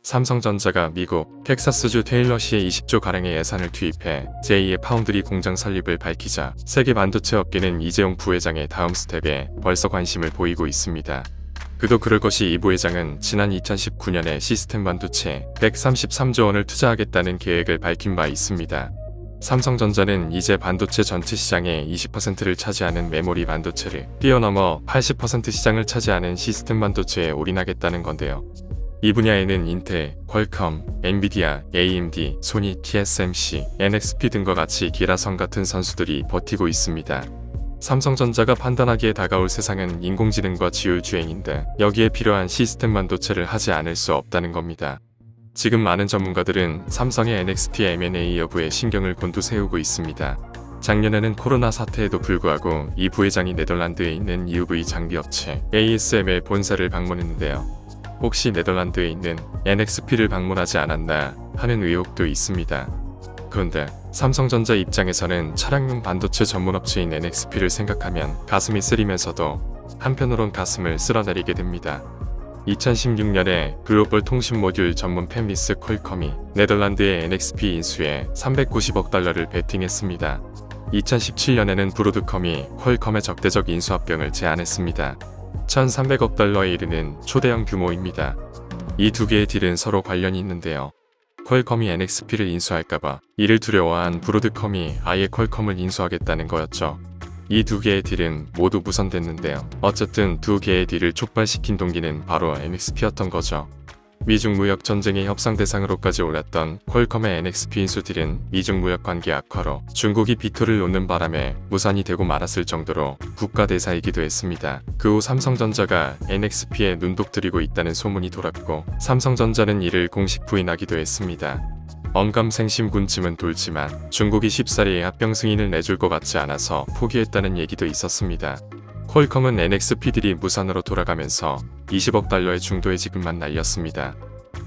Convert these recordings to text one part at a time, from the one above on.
삼성전자가 미국 텍사스주 테일러시에 20조가량의 예산을 투입해 제2의 파운드리 공장 설립을 밝히자 세계 반도체 업계는 이재용 부회장의 다음 스텝에 벌써 관심을 보이고 있습니다. 그도 그럴 것이 이 부회장은 지난 2019년에 시스템 반도체 133조 원을 투자하겠다는 계획을 밝힌 바 있습니다. 삼성전자는 이제 반도체 전체 시장의 20%를 차지하는 메모리 반도체를 뛰어넘어 80% 시장을 차지하는 시스템 반도체에 올인하겠다는 건데요. 이 분야에는 인텔, 퀄컴, 엔비디아, AMD, 소니, TSMC, NXP 등과 같이 기라성 같은 선수들이 버티고 있습니다. 삼성전자가 판단하기에 다가올 세상은 인공지능과 지율주행인데 여기에 필요한 시스템 반도체를 하지 않을 수 없다는 겁니다. 지금 많은 전문가들은 삼성의 NXT M&A 여부에 신경을 곤두세우고 있습니다. 작년에는 코로나 사태에도 불구하고 이 부회장이 네덜란드에 있는 UV 장비 업체 ASML 본사를 방문했는데요. 혹시 네덜란드에 있는 NXP를 방문하지 않았나 하는 의혹도 있습니다. 그런데 삼성전자 입장에서는 차량용 반도체 전문업체인 NXP를 생각하면 가슴이 쓰리면서도 한편으론 가슴을 쓸어내리게 됩니다. 2016년에 글로벌 통신 모듈 전문 팹리스 퀄컴이 네덜란드의 NXP 인수에 390억 달러를 베팅했습니다. 2017년에는 브로드컴이 퀄컴의 적대적 인수 합병을 제안했습니다. 1,300억 달러에 이르는 초대형 규모입니다. 이 두 개의 딜은 서로 관련이 있는데요. 퀄컴이 NXP를 인수할까봐 이를 두려워한 브로드컴이 아예 퀄컴을 인수하겠다는 거였죠. 이 두 개의 딜은 모두 무산됐는데요. 어쨌든 두 개의 딜을 촉발시킨 동기는 바로 NXP였던 거죠. 미중 무역 전쟁의 협상 대상으로까지 올랐던 퀄컴의 NXP 인수 딜은 미중 무역 관계 악화로 중국이 비토를 놓는 바람에 무산이 되고 말았을 정도로 국가 대사이기도 했습니다. 그 후 삼성전자가 NXP에 눈독들이고 있다는 소문이 돌았고 삼성전자는 이를 공식 부인하기도 했습니다. 언감생심군침은 돌지만 중국이 쉽사리 합병 승인을 내줄 것 같지 않아서 포기했다는 얘기도 있었습니다. 퀄컴은 NXP들이 무산으로 돌아가면서 20억 달러의 중도의 지급만 날렸습니다.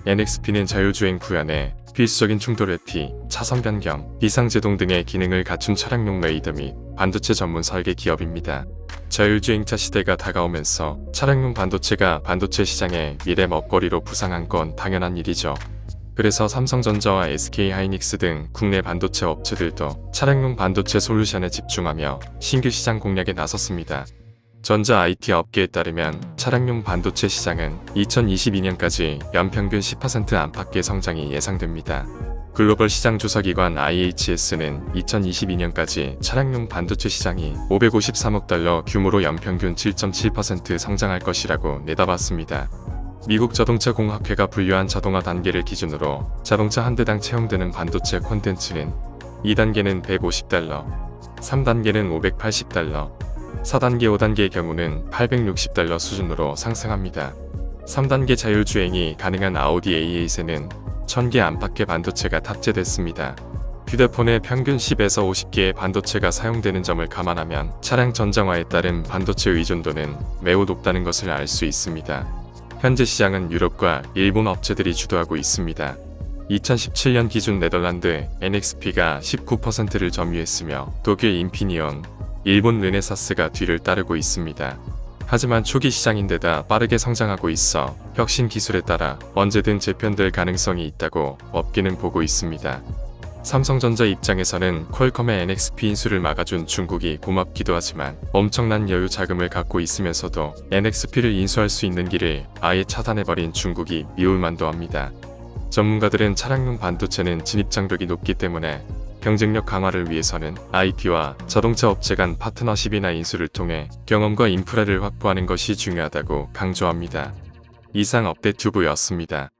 NXP는 자율주행 구현에 필수적인 충돌 회피, 차선 변경, 비상제동 등의 기능을 갖춘 차량용 레이더 및 반도체 전문 설계 기업입니다. 자율주행차 시대가 다가오면서 차량용 반도체가 반도체 시장의 미래 먹거리로 부상한 건 당연한 일이죠. 그래서 삼성전자와 SK하이닉스 등 국내 반도체 업체들도 차량용 반도체 솔루션에 집중하며 신규 시장 공략에 나섰습니다. 전자 IT 업계에 따르면 차량용 반도체 시장은 2022년까지 연평균 10% 안팎의 성장이 예상됩니다. 글로벌 시장 조사기관 IHS는 2022년까지 차량용 반도체 시장이 553억 달러 규모로 연평균 7.7% 성장할 것이라고 내다봤습니다. 미국 자동차 공학회가 분류한 자동화 단계를 기준으로 자동차 한 대당 채용되는 반도체 콘텐츠는 2단계는 150달러, 3단계는 580달러, 4단계 5단계의 경우는 860달러 수준으로 상승합니다. 3단계 자율주행이 가능한 아우디 A8에는 1000개 안팎의 반도체가 탑재됐습니다. 휴대폰에 평균 10에서 50개의 반도체가 사용되는 점을 감안하면 차량 전장화에 따른 반도체 의존도는 매우 높다는 것을 알 수 있습니다. 현재 시장은 유럽과 일본 업체들이 주도하고 있습니다. 2017년 기준 네덜란드 NXP가 19%를 점유했으며 독일 인피니온, 일본 르네사스가 뒤를 따르고 있습니다. 하지만 초기 시장인데다 빠르게 성장하고 있어 혁신 기술에 따라 언제든 재편될 가능성이 있다고 업계는 보고 있습니다. 삼성전자 입장에서는 퀄컴의 NXP 인수를 막아준 중국이 고맙기도 하지만 엄청난 여유 자금을 갖고 있으면서도 NXP를 인수할 수 있는 길을 아예 차단해버린 중국이 미울만도 합니다. 전문가들은 차량용 반도체는 진입장벽이 높기 때문에 경쟁력 강화를 위해서는 IP와 자동차 업체 간 파트너십이나 인수를 통해 경험과 인프라를 확보하는 것이 중요하다고 강조합니다. 이상 업데이트부였습니다.